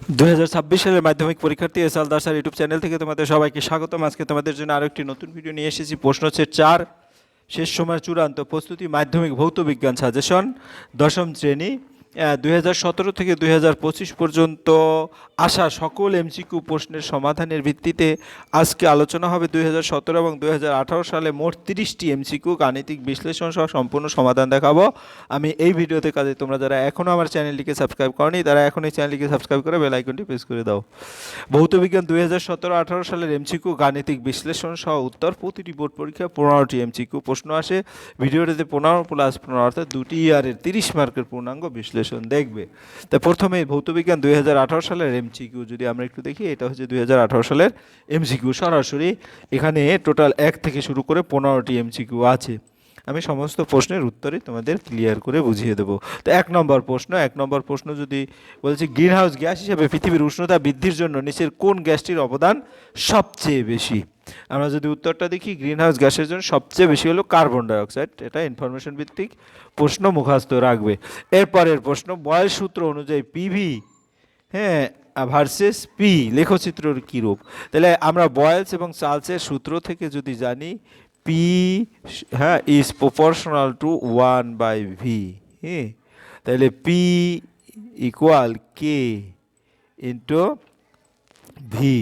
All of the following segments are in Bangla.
2026 সালের মাধ্যমিক পরীক্ষার্থী এসআল দাসার ইউটিউব চ্যানেল থেকে তোমাদের সবাইকে স্বাগতম। আজকে তোমাদের জন্য আরও একটি নতুন ভিডিও নিয়ে এসেছি। প্রশ্ন হচ্ছে 4 শেষ সময়ের চূড়ান্ত প্রস্তুতি মাধ্যমিক ভৌত বিজ্ঞান সাজেশন দশম শ্রেণী 2017 থেকে 2025 পর্যন্ত আসা সকল এমসিকিউ প্রশ্নের সমাধানের ভিত্তিতে আজকে আলোচনা হবে 2017 এবং 2018 সালে মোট 30টি এমসিকিউ গাণিতিক বিশ্লেষণ সহ সম্পূর্ণ সমাধান দেখাবো আমি এই ভিডিওতে। কাজে তোমরা যারা এখনও আমার চ্যানেলটিকে সাবস্ক্রাইব করনি তারা এখন এই চ্যানেলটিকে সাবস্ক্রাইব করে বেল আইকনটি প্রেস করে দাও। ভৌত বিজ্ঞান 2017-18 সালের এমসিকিউ গাণিতিক বিশ্লেষণ সহ উত্তর। প্রতিটি বোর্ড পরীক্ষা 15টি এমসিকিউ প্রশ্ন আসে। ভিডিওটিতে 15+15 অর্থাৎ দুটি ইয়ারের 30 মার্কের পূর্ণাঙ্গ বিশ্লেষণ দেখবে। তা প্রথমে ভৌতবিজ্ঞান 2018 সালের এমসিকিউ যদি আমরা একটু দেখি, এটা হচ্ছে 2018 সালের এমসিকিউ সরাসরি। এখানে টোটাল 1 থেকে শুরু করে 15টি এমসিকিউ আছে। আমি সমস্ত প্রশ্নের উত্তরই তোমাদের ক্লিয়ার করে বুঝিয়ে দেবো। তো এক নম্বর প্রশ্ন যদি বলছি, গ্রিনহাউস গ্যাস হিসেবে পৃথিবীর উষ্ণতা বৃদ্ধির জন্য নিচের কোন গ্যাসটির অবদান সবচেয়ে বেশি? আমরা যদি উত্তরটা দেখি, গ্রিনহাউস গ্যাসের জন্য সবচেয়ে বেশি হলো কার্বন ডাইঅক্সাইড। এটা ইনফরমেশন ভিত্তিক প্রশ্ন, মুখস্থ রাখবে। এরপরের প্রশ্ন, বয়েল সূত্র অনুযায়ী পিভি ভার্সেস পি লেখচিত্রর কী রূপ? তাহলে আমরা বয়েলস এবং চার্লসের সূত্র থেকে যদি জানি, P is proportional to 1/v। তাহলে পি ইকুয়াল কে ইন্টু ভি।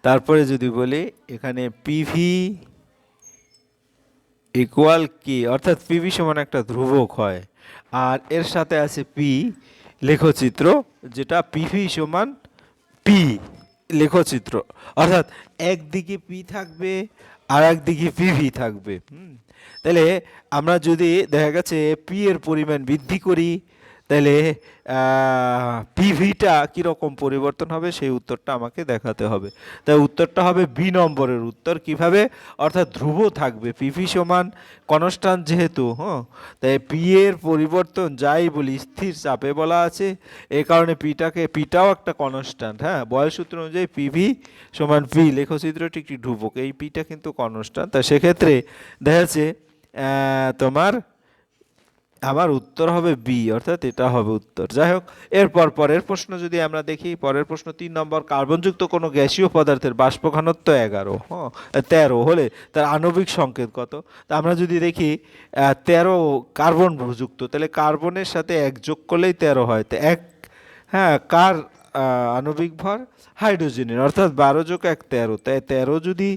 তারপরে যদি বলি এখানে পিভি ইকুয়াল কে, অর্থাৎ পিভি সমান একটা ধ্রুবক হয়, আর এর সাথে আছে পি লেখচিত্র, যেটা পিভি সমান পি লেখচিত্র, অর্থাৎ একদিকে পি থাকবে আর একদিকে পিভি থাকবে। তাহলে আমরা যদি দেখা গেছে পি এর পরিমাণ বৃদ্ধি করি, তাহলে পিভিটা কীরকম পরিবর্তন হবে সেই উত্তরটা আমাকে দেখাতে হবে। তাই উত্তরটা হবে বি নম্বরের উত্তর। কিভাবে? অর্থাৎ ধ্রুব থাকবে, পিভি সমান কনস্ট্যান্ট যেহেতু, তাই পি এর পরিবর্তন যাই বলি স্থির চাপে বলা আছে, এই কারণে পিটাও একটা কনস্ট্যান্ট। বয়েল সূত্র অনুযায়ী পিভি সমান পি লেখচিত্রটি একটি ধ্রুবক, এই পিটা কিন্তু কনস্ট্যান্ট। তাই সেক্ষেত্রে দেখা যাচ্ছে তোমার আমার উত্তর হবে বি, অর্থাৎ এটা হবে উত্তর। যাই হোক, পরের প্রশ্ন যদি আমরা দেখি, পরের প্রশ্ন 3 নম্বর, কার্বনযুক্ত কোনো গ্যাসীয় পদার্থের বাষ্প ঘনত্ব 13 হলে তার আণবিক সংকেত কত? তা আমরা যদি দেখি 13 কার্বন যুক্ত, তাহলে কার্বনের সাথে 1 যোগ করলেই 13 হয়। তো কার আণবিক ভর? হাইড্রোজেনের, অর্থাৎ 12 যোগ 1 13। তাই 13 যদি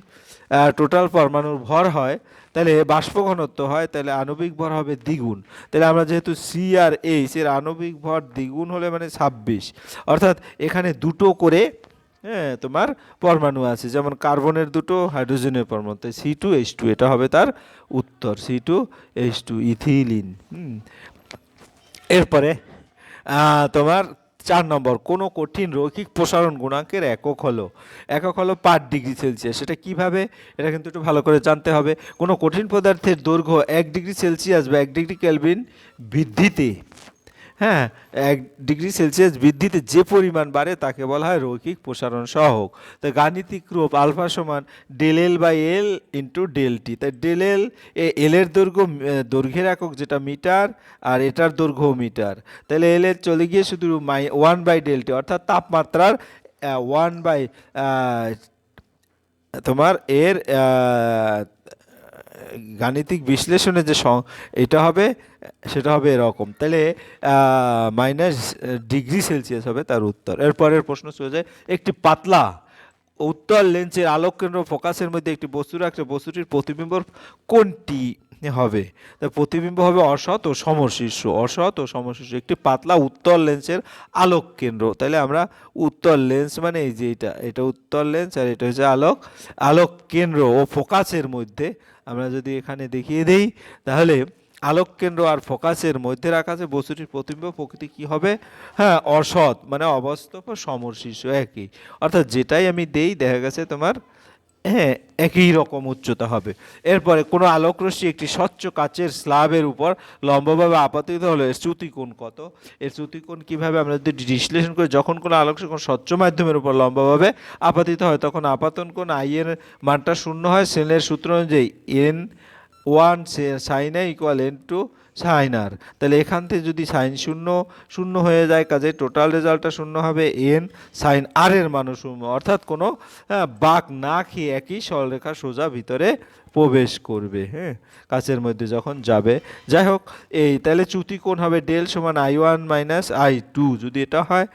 টোটাল পরমাণুর ভর হয়, তাহলে বাষ্প ঘনত্ব হয়, তাহলে আণবিক ভর হবে দ্বিগুণ। তাহলে আমরা যেহেতু সি আর এইচ এর আণবিক ভর দ্বিগুণ হলে মানে 26, অর্থাৎ এখানে দুটো করে তোমার পরমাণু আছে, যেমন কার্বনের দুটো, হাইড্রোজেনের পরমাণু, তাই C2H2 এটা হবে তার উত্তর, C2H2 ইথিলিন। এরপরে তোমার 4 নম্বর, কোনো কঠিন রৈখিক প্রসারণ গুণাঙ্কের একক হলো পার ডিগ্রি সেলসিয়াস। সেটা কিভাবে? এটা কিন্তু একটু ভালো করে জানতে হবে। কোনো কঠিন পদার্থের দৈর্ঘ্য 1 ডিগ্রি সেলসিয়াস বা 1 ডিগ্রি কেলভিন বৃদ্ধিতে 1 ডিগ্রি সেলসিয়াস বৃদ্ধিতে যে পরিমাণ বাড়ে তাকে বলা হয় রৈখিক প্রসারণ সহগ। তাই গাণিতিক রূপ আলফা সমান del L by L into del T. তাই ডেল এল, এলের দৈর্ঘ্যের একক যেটা মিটার, আর এটার দৈর্ঘ্য মিটার। তাহলে এল এর চলে গিয়ে শুধু 1/del টি, অর্থাৎ তাপমাত্রার 1 তোমার এর গাণিতিক বিশ্লেষণে যে এটা হবে সেটা হবে এরকম। তাহলে -ডিগ্রি সেলসিয়াস হবে তার উত্তর। এরপরের প্রশ্ন চলে যায়, একটি পাতলা উত্তল লেন্সের আলোক কেন্দ্র ফোকাসের মধ্যে একটি বস্তু রাখলে বস্তুটির প্রতিবিম্ব কোনটি হবে? তা প্রতিবিম্ব হবে অসৎ ও সমশীর্ষ। একটি পাতলা উত্তল লেন্সের আলোক কেন্দ্র, তাহলে আমরা উত্তল লেন্স মানে এই যে এটা উত্তল লেন্স, আর এটা হচ্ছে আলোক কেন্দ্র ও ফোকাসের মধ্যে। আমরা যদি এখানে দেখিয়ে দেই, তাহলে আলোক কেন্দ্র আর ফোকাসের মধ্যে রাখা আছে বস্তুটির প্রতিবিম্ব প্রকৃতি কি হবে? অসৎ, মানে অবাস্তব ও সমশীর্ষ একই, অর্থাৎ যেটাই আমি দেই দেখা গেছে তোমার একই রকম উচ্চতা হবে। এরপরে কোনো আলোকরশ্মি একটি স্বচ্ছ কাচের স্ল্যাবের উপর লম্বভাবে আপতিত হলে এর চ্যুতিকোণ কত? এর চ্যুতিকোণ কীভাবে? আমরা যদি বিশ্লেষণ করি, যখন কোনো আলোকরশ্মি কোনো স্বচ্ছ মাধ্যমের উপর লম্বভাবে আপতিত হয় তখন আপাতন কোণ আই এর মানটা 0 হয়। স্নেলের সূত্র অনুযায়ী N1 sin A = N2 sign আর। তাহলে এখান থেকে যদি সাইন শূন্য শূন্য হয়ে যায়, কাজে টোটাল রেজাল্টটা শূন্য হবে, এন সাইন আর এর মানও শূন্য, অর্থাৎ কোনো বাঁক না খেয়ে একই সরলরেখা সোজা ভিতরে প্রবেশ করবে, হ্যাঁ, কাছের মধ্যে যখন যাবে। যাই হোক, এই তাহলে চ্যুতি কোণ হবে ডেল সমান I1 মাইনাস I2, যদি এটা হয়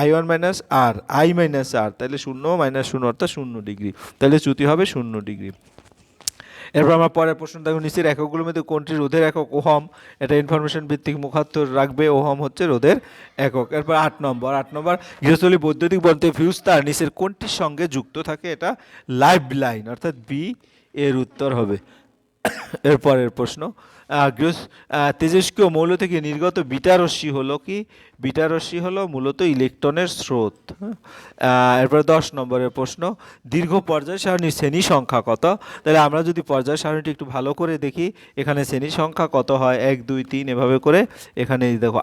I1 মাইনাস আর আই মাইনাস আর, তাহলে শূন্য মাইনাস শূন্য অর্থাৎ 0 ডিগ্রি, তাহলে চ্যুতি হবে 0 ডিগ্রি। এরপর আমরা পরের প্রশ্ন দেখো, নিচের এককগুলোর মধ্যে কোনটি রোধের একক ওহম? এটা ইনফরমেশন ভিত্তিক মুখাত্তর রাখবে, ওহম হচ্ছে রোধের একক। এরপর 8 নম্বর গৃহস্থলী বৈদ্যুতিক বলতে ফিউজ তার নিচের কোনটির সঙ্গে যুক্ত থাকে? এটা লাইভ লাইন, অর্থাৎ বি এর উত্তর হবে। এরপরের প্রশ্ন, তেজস্ক্রিয় মৌল থেকে নির্গত বিটা রশ্মি হলো কি? বিটা রশ্মি হলো মূলত ইলেকট্রনের স্রোত। এরপরে 10 নম্বরের প্রশ্ন, দীর্ঘ পর্যায় সারণীর শ্রেণী সংখ্যা কত? তাহলে আমরা যদি পর্যায় সারণীটি একটু ভালো করে দেখি, এখানে শ্রেণী সংখ্যা কত হয়? 1 2 3 এভাবে করে, এখানে দেখো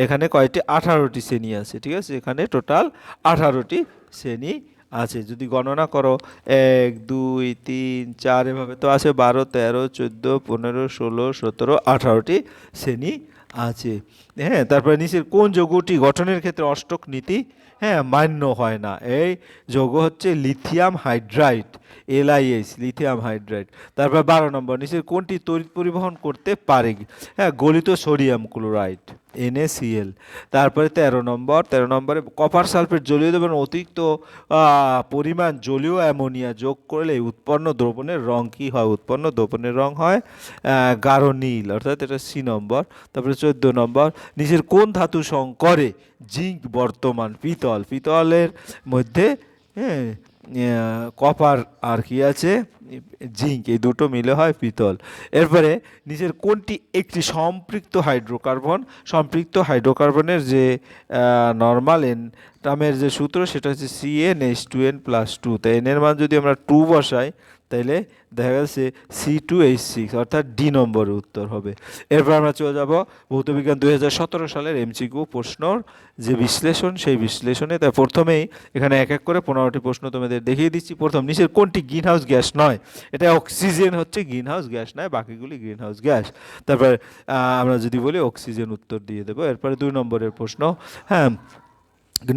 এখানে কয়টি? 18টি শ্রেণী আছে, ঠিক আছে, এখানে টোটাল 18টি শ্রেণী আছে। যদি গণনা করো 1 2 3 4 এভাবে তো আছে, 12 13 14 15 16 17 18টি শ্রেণী আছে, হ্যাঁ। তারপরে নিচের কোন যৌগটি গঠনের ক্ষেত্রে অষ্টক নীতি মান্য হয় না? এই যৌগ হচ্ছে lithium hydride, LiH, lithium hydride. তারপর 12 নম্বর, নিচের কোনটি তড়িৎ পরিবহন করতে পারে? গলিত সোডিয়াম ক্লোরাইড, NaCl। তারপরে 13 নম্বরে কপার সালফেট জলীয় দ্রবণের অতিরিক্ত পরিমাণ জলীয় অ্যামোনিয়া যোগ করলে উৎপন্ন দ্রবণের রং কি হয়? উৎপন্ন দ্রবণের রং হয় গাঢ় নীল, অর্থাৎ এটা C নম্বর। তারপরে 14 নম্বর, নিচের কোন ধাতু সংকরে জিঙ্ক বর্তমান? পিতল, পিতলের মধ্যে কপার আর কি আছে? জিঙ্ক, এই দুটো মিলে হয় পিতল। এরপরে নিচের কোনটি একটি সম্পৃক্ত হাইড্রোকার্বন? সম্পৃক্ত হাইড্রোকার্বনের যে নর্মাল এন টার্মের যে সূত্র, সেটা হচ্ছে CnH2n+2। তাই এন এর মান যদি আমরা 2 বসাই, তাইলে দেখা যাচ্ছে C2H6, অর্থাৎ ডি নম্বরের উত্তর হবে। এরপর আমরা চলে যাব ভৌতবিজ্ঞান 2017 সালের MCQ প্রশ্নর যে বিশ্লেষণ, সেই বিশ্লেষণে। তাই প্রথমেই এখানে এক এক করে 15টি প্রশ্ন তোমাদের দেখিয়ে দিচ্ছি। প্রথম, নিচের কোনটি গ্রিন হাউস গ্যাস নয়? এটা অক্সিজেন হচ্ছে গ্রিন হাউস গ্যাস নয়, বাকিগুলি গ্রিন হাউস গ্যাস। তারপর আমরা যদি বলি অক্সিজেন উত্তর দিয়ে দেবো। এরপরে 2 নম্বরের প্রশ্ন, হ্যাঁ,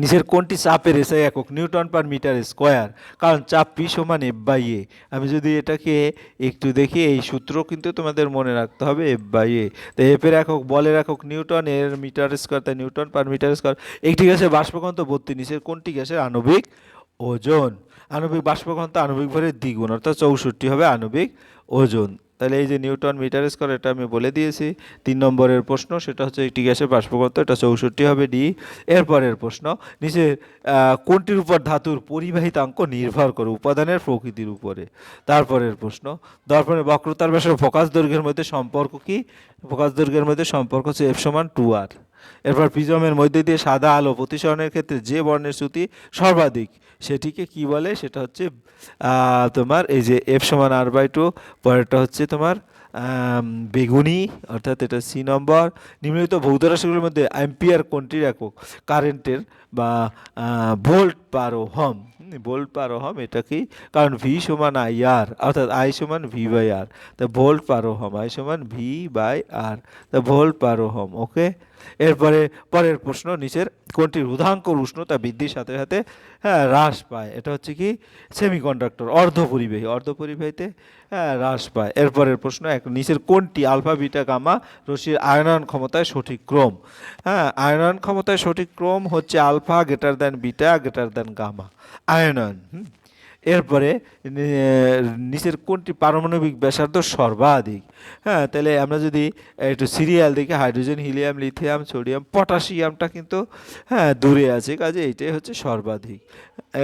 নিচের কোনটি চাপের এসআই একক? নিউটন পার মিটার স্কোয়ার, কারণ চাপ P সমান F/A। আমি যদি এটাকে একটু দেখি, এই সূত্র কিন্তু তোমাদের মনে রাখতে হবে, F/A। তো এফ এর একক বলের একক নিউটন, এর মিটার স্কোয়ার, তাই নিউটন পার মিটার স্কোয়ার। একটি গ্যাসের বাষ্পঘনত্ব 32, নিচের কোনটি গ্যাসের আণবিক ওজন? আণবিক বাষ্পঘনত্ব আণবিক ভরের দ্বিগুণ, অর্থাৎ 64 হবে আণবিক ওজন। তাহলে এই যে নিউটন মিটার স্কোয়ার, এটা আমি বলে দিয়েছি। 3 নম্বরের প্রশ্ন, সেটা হচ্ছে একটি গ্যাসের বাষ্পঘনত্ব, এটা 64 হবে, ডি। এরপরের প্রশ্ন, নিচে কোনটির উপর ধাতুর পরিবাহিতাঙ্ক নির্ভর করে? উপাদানের প্রকৃতির উপরে। তারপরের প্রশ্ন, দর্পণের বক্রতার ব্যাসের ফোকাস দৈর্ঘ্যের মধ্যে সম্পর্ক কি? ফোকাস দৈর্ঘ্যের মধ্যে সম্পর্ক হচ্ছে F সমান 2R। এরপর প্রিজমের মধ্যে দিয়ে সাদা আলো প্রতিসরণের ক্ষেত্রে যে বর্ণের চ্যুতি সর্বাধিক, সেটিকে কি বলে? সেটা হচ্ছে তোমার এই যে F সমান R/2। পরেরটা হচ্ছে তোমার বেগুনি, অর্থাৎ এটা C নম্বর। নিম্নলিখিত ভৌত রাশিগুলোর মধ্যে অ্যাম্পিয়ার কোনটির একক কারেন্টের বা ভোল্ট পার ওহম? ভোল্ট পার ওহম, এটা কি? কারণ V সমান IR, অর্থাৎ I সমান V/R, তা ভোল্ট পার ওহম, I সমান V/R, তা ভোল্ট পার ওহম। ওকে। এরপরে পরের প্রশ্ন, নিচের কোনটি রোধাঙ্কর উষ্ণতা বৃদ্ধির সাথে সাথে হ্রাস পায়? এটা হচ্ছে কি? সেমিকন্ডাক্টর, অর্ধপরিবাহী, অর্ধপরিবাহীতে হ্রাস পায়। এরপরের প্রশ্ন, নিচের কোনটি আলফা বিটা গামা রশ্মির আয়নন ক্ষমতায় সঠিক ক্রম? আয়নন ক্ষমতায় সঠিক ক্রম হচ্ছে alpha greater than beta greater than gamma আয়নন। এরপরে নিচের কোনটি পারমাণবিক ব্যাসার্ধ সর্বাধিক? তাহলে আমরা যদি একটু সিরিয়াল দেখি, হাইড্রোজেন, হিলিয়াম, লিথিয়াম, সোডিয়াম, পটাশিয়ামটা কিন্তু দূরে আছে, কাজে এইটাই হচ্ছে সর্বাধিক।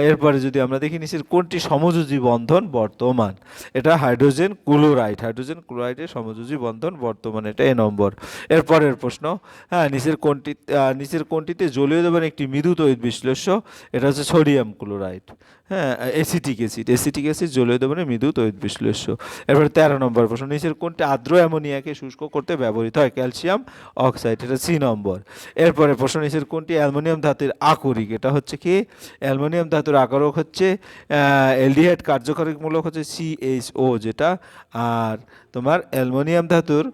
এরপরে যদি আমরা দেখি, নিচের কোনটি সমযোজী বন্ধন বর্তমান? এটা হাইড্রোজেন ক্লোরাইড, হাইড্রোজেন ক্লোরাইডের সমযোজী বন্ধন বর্তমান, এটা এ নম্বর। এরপরের প্রশ্ন, নিচের কোনটিতে জলীয় দ্রবণ একটি মৃদু তড়িৎ বিশ্লেষ্য? এটা হচ্ছে sodium chloride, acetic acetic acid জলীয় দ্রবণে মৃদু তড়িৎ বিশ্লেষ্য। এরপরে 13 নম্বর প্রশ্ন, নিচের কোনটি আর্দ্র অ্যামোনিয়াকে শুষ্ক করতে ব্যবহৃত হয়? ক্যালসিয়াম অক্সাইড, এটা সি নম্বর। এরপরে প্রশ্ন, নিচের কোনটি অ্যালুমিনিয়াম ধাতুর আকরিক? এটা হচ্ছে কি অ্যালুমিনিয়াম ধাতুর আকরক হচ্ছে অ্যালডিহাইড, কার্যকরী মূলক হচ্ছে CHO যেটা। আর তোমার অ্যালুমিনিয়াম ধাতুর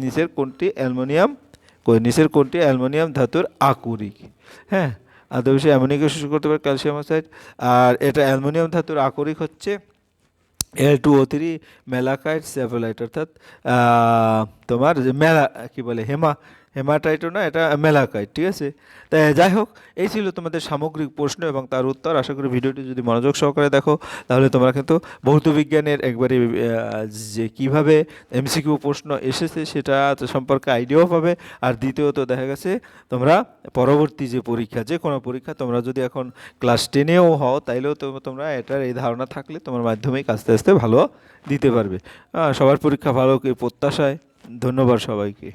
নিচের কোনটি অ্যালুমিনিয়াম ধাতুর আকরিক? হ্যাঁ, আদর্শে অ্যামোনিয়াকে শুষ্ক করতে পারে ক্যালসিয়াম অক্সাইড। আর এটা অ্যালুমিনিয়াম ধাতুর আকরিক হচ্ছে Al2O3 ম্যালাকাইট স্যাফোলাইট, অর্থাৎ তোমার যে কি বলে হেমাটাইটও না, এটা ম্যালাকাইট, ঠিক আছে। তাই যাই হোক, এই ছিল তোমাদের সামগ্রিক প্রশ্ন এবং তার উত্তর। আশা করি ভিডিওটি যদি মনোযোগ সহকারে দেখো তাহলে তোমরা কিন্তু ভৌত বিজ্ঞানের একবারে যে কিভাবে MCQ প্রশ্ন এসেছে সেটা সম্পর্কে আইডিয়াও পাবে। আর দ্বিতীয়ত দেখা গেছে তোমরা পরবর্তী যে পরীক্ষা, যে কোনো পরীক্ষা তোমরা যদি এখন ক্লাস 10-এও হও তাইলেও তোমরা এটার এই ধারণা থাকলে তোমার মাধ্যমিক আস্তে আস্তে ভালো দিতে পারবে। সবার পরীক্ষা ভালো প্রত্যাশায় ধন্যবাদ সবাইকে।